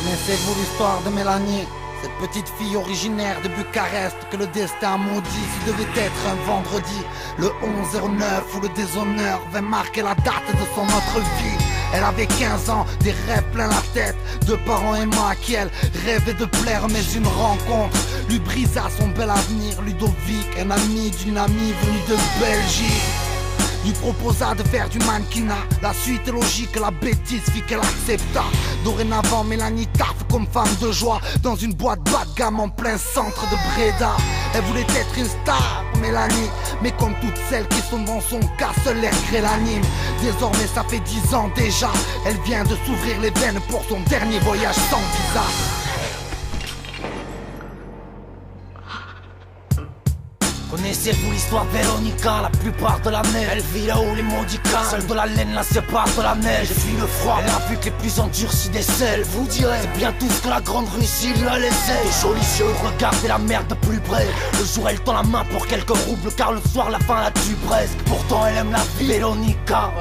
Connaissez-vous l'histoire de Mélanie, cette petite fille originaire de Bucarest que le destin maudit? S'il devait être un vendredi, le 11/09 où le déshonneur vint marquer la date de son autre vie. Elle avait 15 ans, des rêves plein la tête, deux parents aimants à qui elle rêvait de plaire. Mais une rencontre lui brisa son bel avenir. Ludovic, un ami d'une amie venue de Belgique, lui proposa de faire du mannequinat. La suite est logique, la bêtise fit qu'elle accepta. Dorénavant, Mélanie taffe comme femme de joie dans une boîte bas de gamme en plein centre de Bréda. Elle voulait être une star, Mélanie, mais comme toutes celles qui sont dans son cas, seul l'air crée l'anime. Désormais ça fait 10 ans déjà, elle vient de s'ouvrir les veines pour son dernier voyage sans visa. Connaissez-vous l'histoire de Véronica? La plupart de l'année elle vit là où les maudits calmes. Celle de la laine la sépare de la neige. Elle fuit le froid, elle a vu que les plus endurcis décèlent. Elle vous dirait, c'est bien tout ce que la grande Russie l'a laissé. Des jolis yeux, regardez la mer de plus près. Le jour elle tend la main pour quelques roubles, car le soir la faim la tue presque. Pourtant elle aime la vie, Véronica,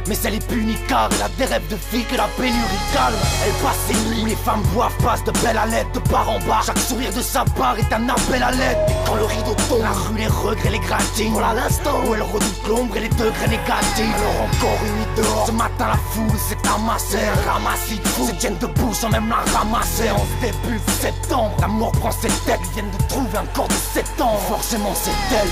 mais elle est punie car elle a des rêves de fille que la pénurie calme. Elle passe ses nuits où les femmes boivent, passent de belle à l'aide, de part en bas. Chaque sourire de sa part est un appel à l'aide. Et quand le rideau tombe, la rue, les regrets, les gratines, voilà l'instant où elle redoute l'ombre et les degrés négatifs. Alors encore une nuit dehors, ce matin la foule s'est amassée. Un ramassis de fous se tiennent debout sans même la ramasser. En ce début septembre, la mort prend ses têtes. Ils viennent de trouver un corps de 7 ans, forcément c'est elle.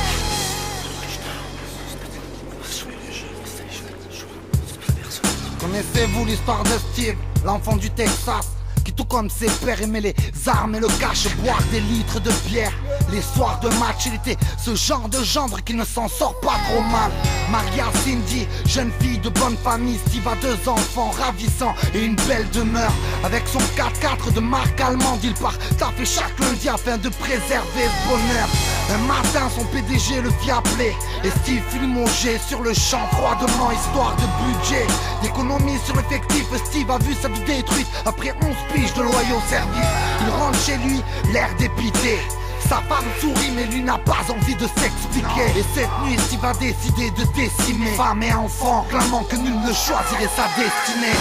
Connaissez-vous l'histoire de Steve, l'enfant du Texas, qui tout comme ses pères aimait les armes et le cash, boire des litres de bière? Les soirs de match, il était ce genre de gendre qui ne s'en sort pas trop mal. Maria Cindy, jeune fille de bonne famille, Steve a 2 enfants ravissants et une belle demeure. Avec son 4x4 de marque allemande, il part taffer chaque lundi afin de préserver ce bonheur. Un matin, son PDG le fit appeler et Steve fut limogé sur le champ froidement, histoire de budget, d'économie sur l'effectif. Steve a vu sa vie détruite après 11 piges de loyaux services. Il rentre chez lui, l'air dépité. Sa femme sourit mais lui n'a pas envie de s'expliquer. Et cette nuit Steve a décidé de décimer femme et enfant, clamant que nul ne choisirait sa destinée.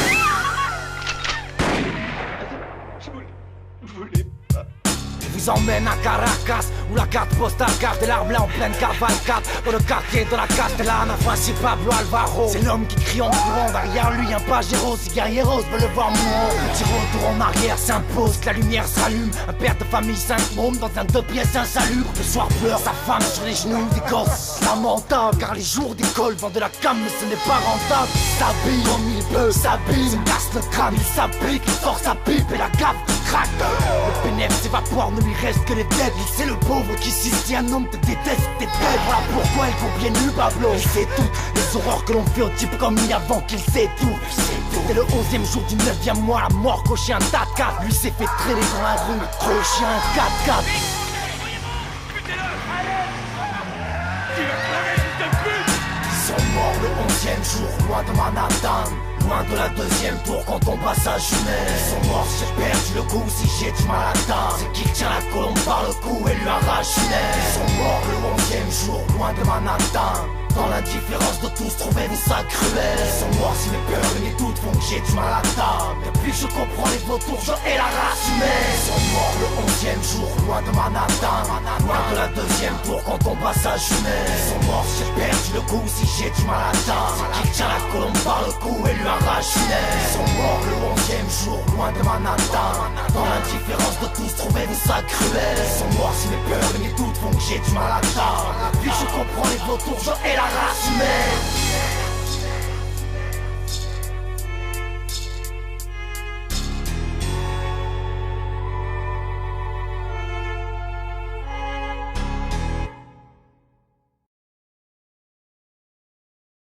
Vous emmène à Caracas, où la carte postale garde l'arme là en pleine cavalcade. Dans le quartier de la Castellana, voici Pablo Alvaro. C'est l'homme qui crie en courant, derrière lui un pajero. Si guerrieros veut le voir mourant, un petit retour en arrière s'impose, la lumière s'allume. Un père de famille, 5 mômes dans un 2 pièces insalubre. Le soir pleure sa femme sur les genoux des gosses. Lamentable, car les jours d'école vendent de la cam mais ce n'est pas rentable. S'habille comme il peut, s'habille, se casse le crâne, il s'applique, il sort sa pipe et la gaffe craque. Le bénéfice s'évapore, ne lui reste que les têtes. C'est le pauvre qui ici, si un homme te déteste, t'es belle. Voilà pourquoi il faut bien nu Pablo. Il sait tout, les horreurs que l'on fait au type comme lui avant qu'il sait tout. C'était le 11e jour du 9e mois, la mort cochait un tas de 4. Lui s'est fait traîner dans la rue, cocher un 4x4. Ils sont morts le 11e jour, loin de Manhattan, loin de la 2e tour quand on passe à Jumelle. Ils sont morts si j'ai perdu le coup, si j'ai du mal à atteindre. C'est qui tient la colombe par le cou et lui arrache une aile. Ils sont morts le 11e jour, loin de Manhattan, dans l'indifférence de tous, trouvez-vous ça cruel. Ils sont morts si mes peurs et mes doutes font que j'ai du mal à table. Depuis que je comprends les vautours, je hais la race humaine. Ils sont morts le 11e jour, loin de Manhattan, loin de la 2e tour quand on passe à Jumelle. Ils sont morts si j'ai perdu le coup, si j'ai du mal à table. C'est qui tient la colombe par le cou et lui arrache une aile. Ils sont morts le 11e jour, loin de Manhattan, dans l'indifférence de tous, trouvez-vous ça cruel. Ils sont morts si mes peurs et mes doutes font que j'ai du mal à table. Depuis que je comprends les vautours, je hais la race humaine.